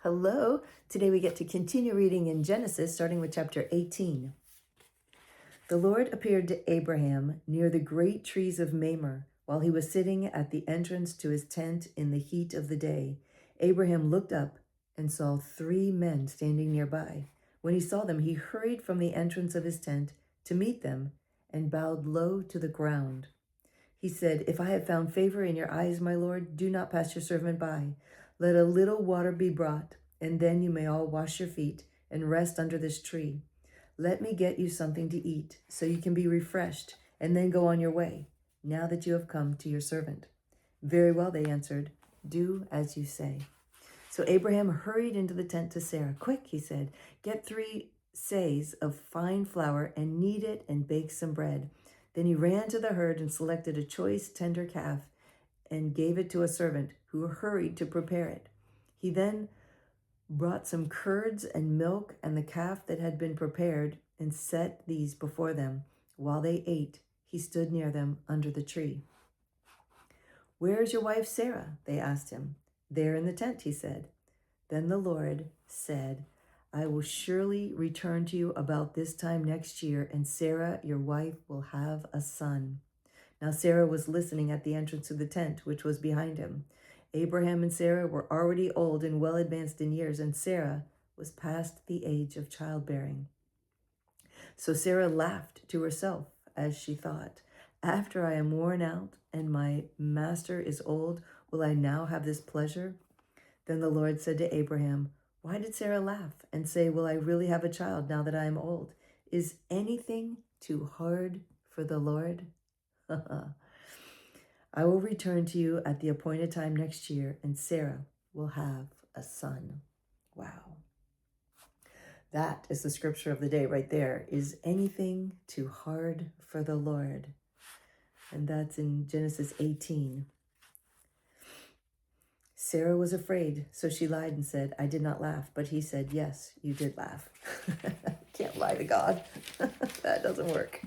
Hello. Today we get to continue reading in Genesis, starting with chapter 18. The Lord appeared to Abraham near the great trees of Mamre while he was sitting at the entrance to his tent in the heat of the day. Abraham looked up and saw 3 men standing nearby. When he saw them, he hurried from the entrance of his tent to meet them and bowed low to the ground. He said, "If I have found favor in your eyes, my Lord, do not pass your servant by. Let a little water be brought, and then you may all wash your feet and rest under this tree. Let me get you something to eat, so you can be refreshed, and then go on your way, now that you have come to your servant." "Very well," they answered. "Do as you say." So Abraham hurried into the tent to Sarah. "Quick," he said, "get 3 seahs of fine flour and knead it and bake some bread." Then he ran to the herd and selected a choice tender calf and gave it to a servant who hurried to prepare it. He then brought some curds and milk and the calf that had been prepared and set these before them. While they ate, he stood near them under the tree. "Where is your wife Sarah?" they asked him. "There in the tent," he said. Then the Lord said, "I will surely return to you about this time next year, and Sarah, your wife, will have a son." Now Sarah was listening at the entrance of the tent, which was behind him. Abraham and Sarah were already old and well advanced in years, and Sarah was past the age of childbearing. So Sarah laughed to herself as she thought, "After I am worn out and my master is old, will I now have this pleasure?" Then the Lord said to Abraham, "Why did Sarah laugh and say, 'Will I really have a child now that I am old?' Is anything too hard for the Lord?" "I will return to you at the appointed time next year, and Sarah will have a son." Wow. That is the scripture of the day right there. Is anything too hard for the Lord? And that's in Genesis 18. Sarah was afraid, so she lied and said, "I did not laugh." But he said, "Yes, you did laugh." Can't lie to God. That doesn't work.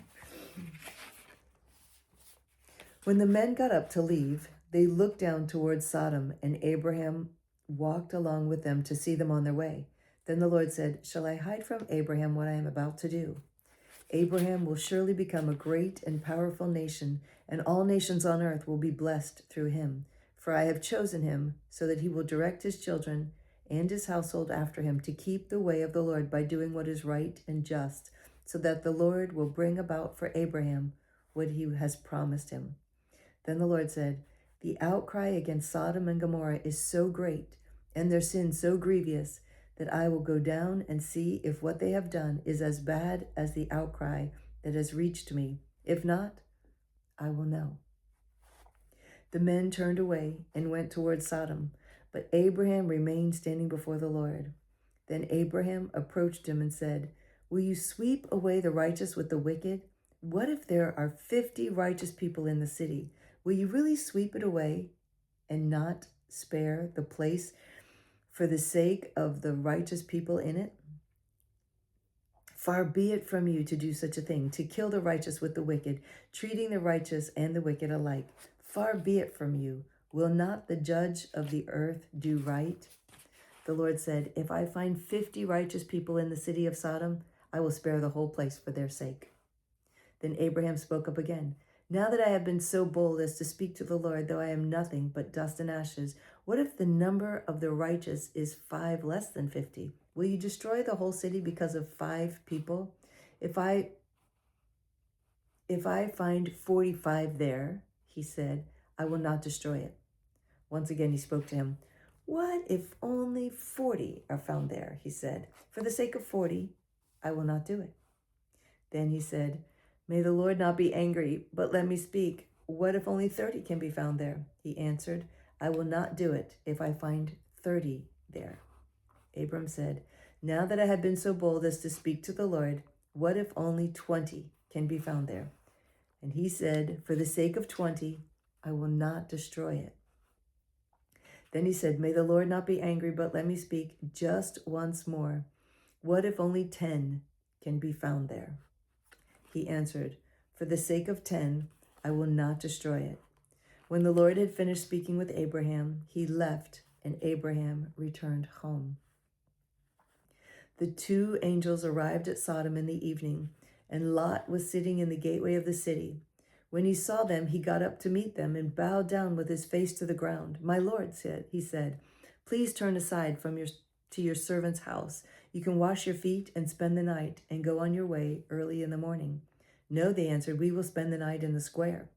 When the men got up to leave, they looked down towards Sodom, and Abraham walked along with them to see them on their way. Then the Lord said, "Shall I hide from Abraham what I am about to do? Abraham will surely become a great and powerful nation, and all nations on earth will be blessed through him. For I have chosen him so that he will direct his children and his household after him to keep the way of the Lord by doing what is right and just, so that the Lord will bring about for Abraham what he has promised him." Then the Lord said, "The outcry against Sodom and Gomorrah is so great, and their sin so grievous, that I will go down and see if what they have done is as bad as the outcry that has reached me. If not, I will know." The men turned away and went toward Sodom, but Abraham remained standing before the Lord. Then Abraham approached him and said, "Will you sweep away the righteous with the wicked? What if there are 50 righteous people in the city? Will you really sweep it away and not spare the place for the sake of the righteous people in it? Far be it from you to do such a thing, to kill the righteous with the wicked, treating the righteous and the wicked alike. Far be it from you. Will not the judge of the earth do right?" The Lord said, "If I find 50 righteous people in the city of Sodom, I will spare the whole place for their sake." Then Abraham spoke up again. "Now that I have been so bold as to speak to the Lord, though I am nothing but dust and ashes, what if the number of the righteous is 5 less than 50? Will you destroy the whole city because of 5 people? If I find 45 there," he said, "I will not destroy it." Once again he spoke to him. "What if only 40 are found there?" he said. "For the sake of 40, I will not do it." Then he said, "May the Lord not be angry, but let me speak. What if only 30 can be found there?" He answered, "I will not do it if I find 30 there." Abram said, "Now that I have been so bold as to speak to the Lord, what if only 20 can be found there?" And he said, "For the sake of 20, I will not destroy it." Then he said, "May the Lord not be angry, but let me speak just once more. What if only 10 can be found there?" He answered, "For the sake of 10, I will not destroy it." When the Lord had finished speaking with Abraham, he left, and Abraham returned home. The two angels arrived at Sodom in the evening, and Lot was sitting in the gateway of the city. When he saw them, he got up to meet them and bowed down with his face to the ground. "My lord," he said, "please turn aside to your servant's house. You can wash your feet and spend the night and go on your way early in the morning." "No," they answered, "we will spend the night in the square."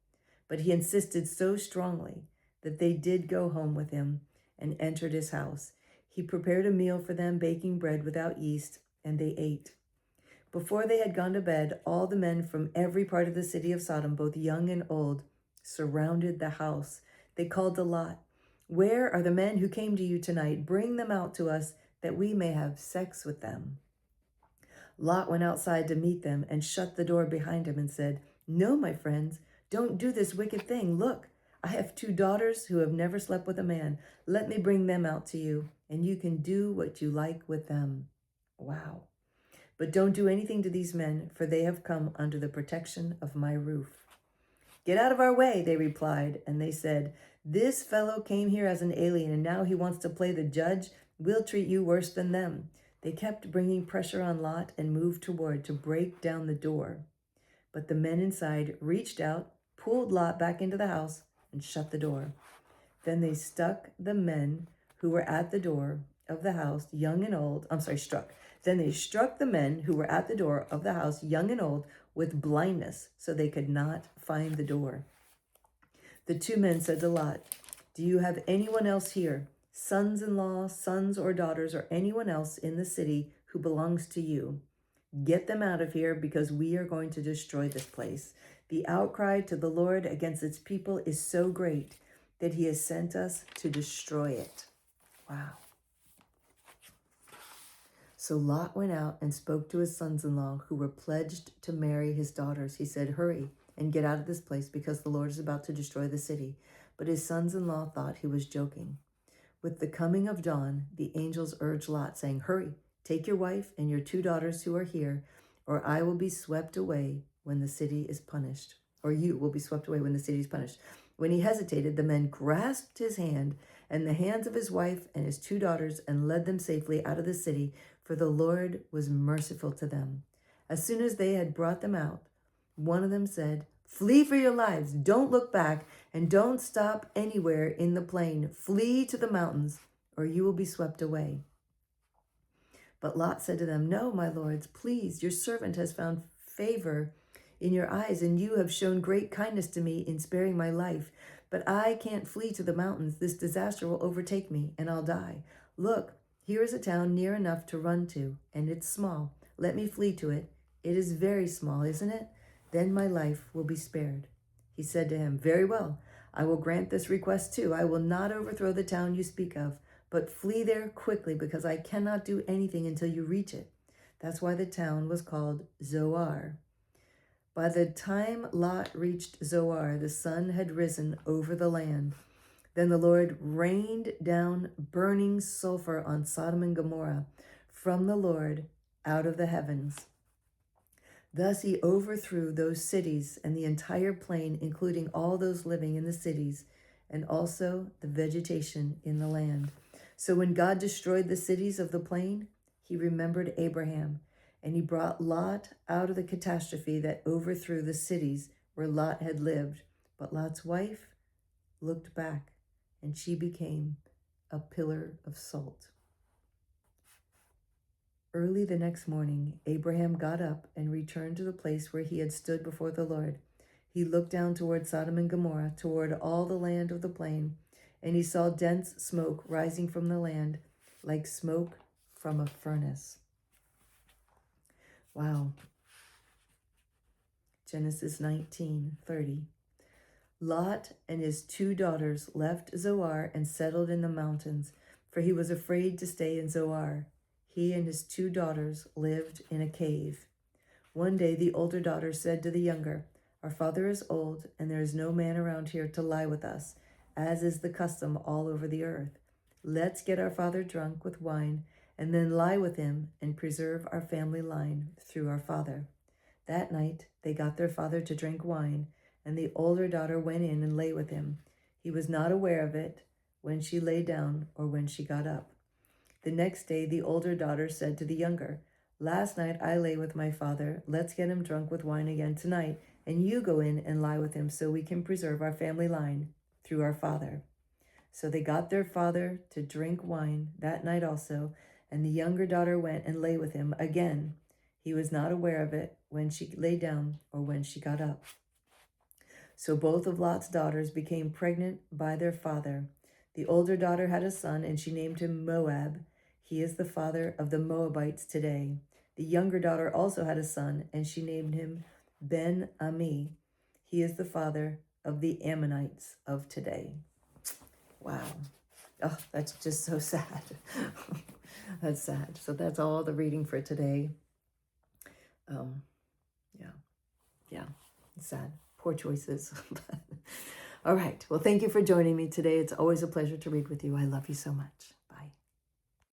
But he insisted so strongly that they did go home with him and entered his house. He prepared a meal for them, baking bread without yeast, and they ate. Before they had gone to bed, all the men from every part of the city of Sodom, both young and old, surrounded the house. They called to Lot, "Where are the men who came to you tonight? Bring them out to us that we may have sex with them." Lot went outside to meet them and shut the door behind him and said, "No, my friends, don't do this wicked thing. Look, I have 2 daughters who have never slept with a man. Let me bring them out to you, and you can do what you like with them." Wow. "But don't do anything to these men, for they have come under the protection of my roof." "Get out of our way," they replied, and they said, "This fellow came here as an alien, and now he wants to play the judge. We'll treat you worse than them." They kept bringing pressure on Lot and moved toward to break down the door. But the men inside reached out, pulled Lot back into the house, and shut the door. Then they struck the men who were at the door of the house, young and old. Then they struck the men who were at the door of the house, young and old, with blindness, so they could not find the door. The 2 men said to Lot, "Do you have anyone else here, sons-in-law, sons or daughters, or anyone else in the city who belongs to you? Get them out of here, because we are going to destroy this place. The outcry to the Lord against its people is so great that he has sent us to destroy it." Wow. So Lot went out and spoke to his sons-in-law who were pledged to marry his daughters. He said, "Hurry and get out of this place, because the Lord is about to destroy the city." But his sons-in-law thought he was joking. With the coming of dawn, the angels urged Lot, saying, "Hurry, take your wife and your 2 daughters who are here, or I will be swept away when the city is punished." Or you will be swept away when the city is punished. When he hesitated, the men grasped his hand and the hands of his wife and his 2 daughters and led them safely out of the city, for the Lord was merciful to them. As soon as they had brought them out, one of them said, "Flee for your lives. Don't look back and don't stop anywhere in the plain. Flee to the mountains, or you will be swept away." But Lot said to them, "No, my lords, please, your servant has found favor in your eyes, and you have shown great kindness to me in sparing my life. But I can't flee to the mountains. This disaster will overtake me, and I'll die. Look, here is a town near enough to run to, and it's small. Let me flee to it. It is very small, isn't it? Then my life will be spared." He said to him, "Very well, I will grant this request too. I will not overthrow the town you speak of, but flee there quickly, because I cannot do anything until you reach it." That's why the town was called Zoar. By the time Lot reached Zoar, the sun had risen over the land. Then the Lord rained down burning sulfur on Sodom and Gomorrah from the Lord out of the heavens. Thus he overthrew those cities and the entire plain, including all those living in the cities, and also the vegetation in the land. So when God destroyed the cities of the plain, he remembered Abraham, and he brought Lot out of the catastrophe that overthrew the cities where Lot had lived. But Lot's wife looked back, and she became a pillar of salt. Early the next morning, Abraham got up and returned to the place where he had stood before the Lord. He looked down toward Sodom and Gomorrah, toward all the land of the plain, and he saw dense smoke rising from the land, like smoke from a furnace. Wow. Genesis 19:30. Lot and his 2 daughters left Zoar and settled in the mountains, for he was afraid to stay in Zoar. He and his 2 daughters lived in a cave. One day the older daughter said to the younger, "Our father is old, and there is no man around here to lie with us, as is the custom all over the earth. Let's get our father drunk with wine, and then lie with him and preserve our family line through our father." That night they got their father to drink wine, and the older daughter went in and lay with him. He was not aware of it when she lay down or when she got up. The next day, the older daughter said to the younger, "Last night I lay with my father. Let's get him drunk with wine again tonight, and you go in and lie with him so we can preserve our family line through our father." So they got their father to drink wine that night also, and the younger daughter went and lay with him again. He was not aware of it when she lay down or when she got up. So both of Lot's daughters became pregnant by their father. The older daughter had a son, and she named him Moab. He is the father of the Moabites today. The younger daughter also had a son, and she named him Ben-Ami. He is the father of the Ammonites of today. Wow. Oh, that's just so sad. That's sad. So that's all the reading for today. Yeah, it's sad. Poor choices. All right. Well, thank you for joining me today. It's always a pleasure to read with you. I love you so much.